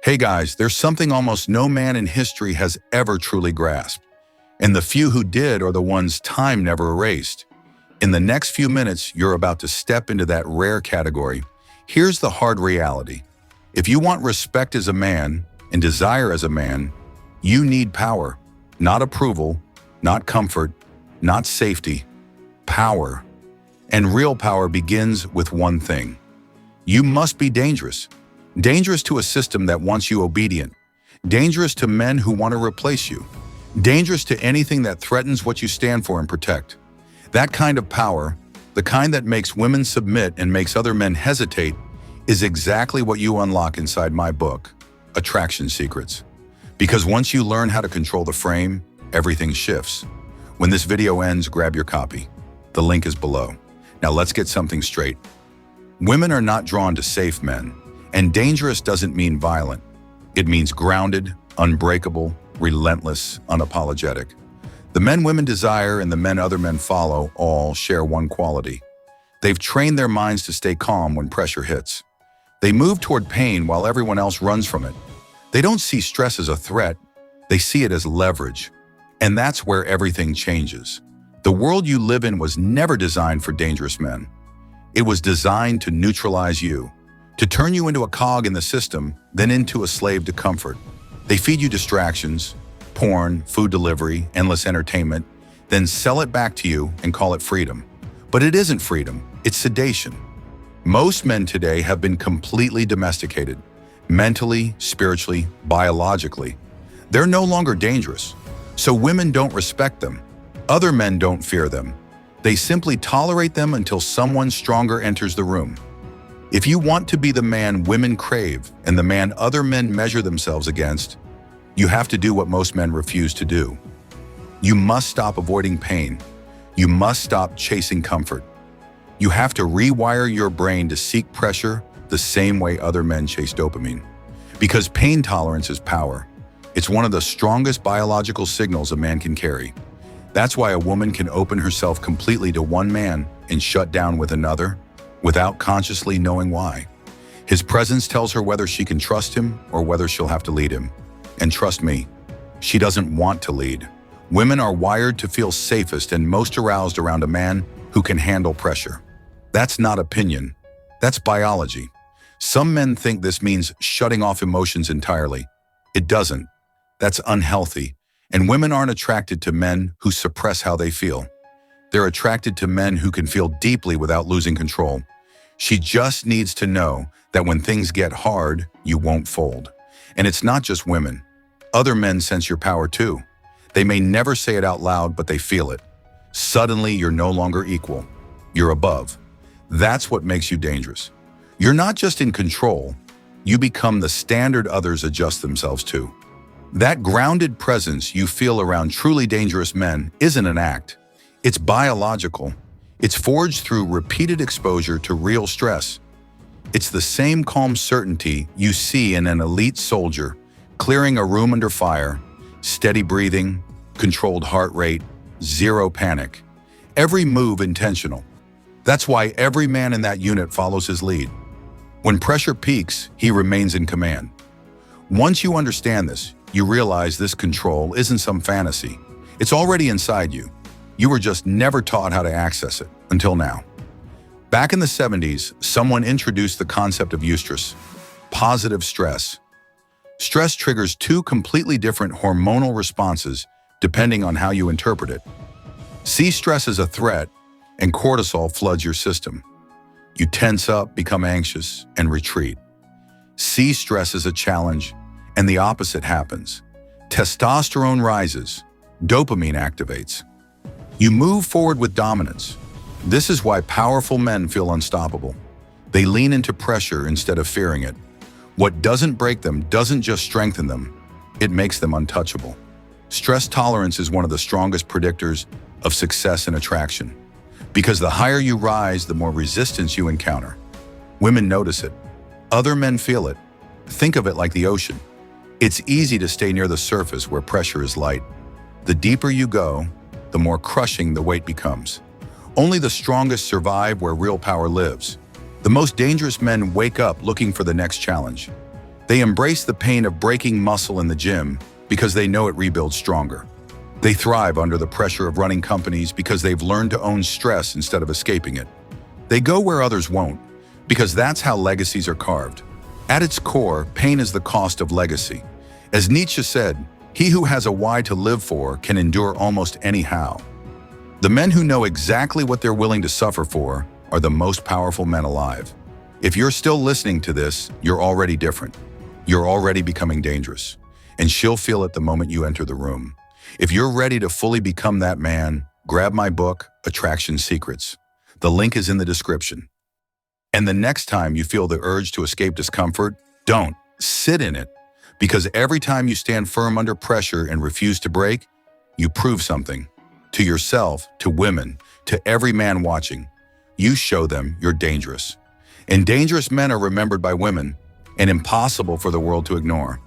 Hey guys, there's something almost no man in history has ever truly grasped. And the few who did are the ones time never erased. In the next few minutes, you're about to step into that rare category. Here's the hard reality. If you want respect as a man and desire as a man, you need power. Not approval, not comfort, not safety. Power. And real power begins with one thing. You must be dangerous. Dangerous to a system that wants you obedient. Dangerous to men who want to replace you. Dangerous to anything that threatens what you stand for and protect. That kind of power, the kind that makes women submit and makes other men hesitate, is exactly what you unlock inside my book, Attraction Secrets. Because once you learn how to control the frame, everything shifts. When this video ends, grab your copy. The link is below. Now let's get something straight. Women are not drawn to safe men. And dangerous doesn't mean violent. It means grounded, unbreakable, relentless, unapologetic. The men women desire and the men other men follow all share one quality. They've trained their minds to stay calm when pressure hits. They move toward pain while everyone else runs from it. They don't see stress as a threat. They see it as leverage. And that's where everything changes. The world you live in was never designed for dangerous men. It was designed to neutralize you. To turn you into a cog in the system, then into a slave to comfort. They feed you distractions, porn, food delivery, endless entertainment, then sell it back to you and call it freedom. But it isn't freedom, it's sedation. Most men today have been completely domesticated, mentally, spiritually, biologically. They're no longer dangerous, so women don't respect them. Other men don't fear them. They simply tolerate them until someone stronger enters the room. If you want to be the man women crave and the man other men measure themselves against, you have to do what most men refuse to do. You must stop avoiding pain. You must stop chasing comfort. You have to rewire your brain to seek pressure the same way other men chase dopamine. Because pain tolerance is power. It's one of the strongest biological signals a man can carry. That's why a woman can open herself completely to one man and shut down with another, without consciously knowing why. His presence tells her whether she can trust him or whether she'll have to lead him. And trust me, she doesn't want to lead. Women are wired to feel safest and most aroused around a man who can handle pressure. That's not opinion, that's biology. Some men think this means shutting off emotions entirely. It doesn't. That's unhealthy. And women aren't attracted to men who suppress how they feel. They're attracted to men who can feel deeply without losing control. She just needs to know that when things get hard, you won't fold. And it's not just women. Other men sense your power too. They may never say it out loud, but they feel it. Suddenly, you're no longer equal. You're above. That's what makes you dangerous. You're not just in control. You become the standard others adjust themselves to. That grounded presence you feel around truly dangerous men isn't an act. It's biological. It's forged through repeated exposure to real stress. It's the same calm certainty you see in an elite soldier, clearing a room under fire, steady breathing, controlled heart rate, zero panic. Every move intentional. That's why every man in that unit follows his lead. When pressure peaks, he remains in command. Once you understand this, you realize this control isn't some fantasy. It's already inside you. You were just never taught how to access it, until now. Back in the 70s, someone introduced the concept of eustress, positive stress. Stress triggers two completely different hormonal responses depending on how you interpret it. See stress as a threat, and cortisol floods your system. You tense up, become anxious, and retreat. See stress as a challenge, and the opposite happens. Testosterone rises, dopamine activates. You move forward with dominance. This is why powerful men feel unstoppable. They lean into pressure instead of fearing it. What doesn't break them doesn't just strengthen them, it makes them untouchable. Stress tolerance is one of the strongest predictors of success and attraction. Because the higher you rise, the more resistance you encounter. Women notice it. Other men feel it. Think of it like the ocean. It's easy to stay near the surface where pressure is light. The deeper you go, the more crushing the weight becomes. Only the strongest survive where real power lives. The most dangerous men wake up looking for the next challenge. They embrace the pain of breaking muscle in the gym because they know it rebuilds stronger. They thrive under the pressure of running companies because they've learned to own stress instead of escaping it. They go where others won't, because that's how legacies are carved. At its core, pain is the cost of legacy. As Nietzsche said, he who has a why to live for can endure almost any how. The men who know exactly what they're willing to suffer for are the most powerful men alive. If you're still listening to this, you're already different. You're already becoming dangerous. And she'll feel it the moment you enter the room. If you're ready to fully become that man, grab my book, Attraction Secrets. The link is in the description. And the next time you feel the urge to escape discomfort, don't. Sit in it. Because every time you stand firm under pressure and refuse to break, you prove something. To yourself, to women, to every man watching. You show them you're dangerous. And dangerous men are remembered by women, and impossible for the world to ignore.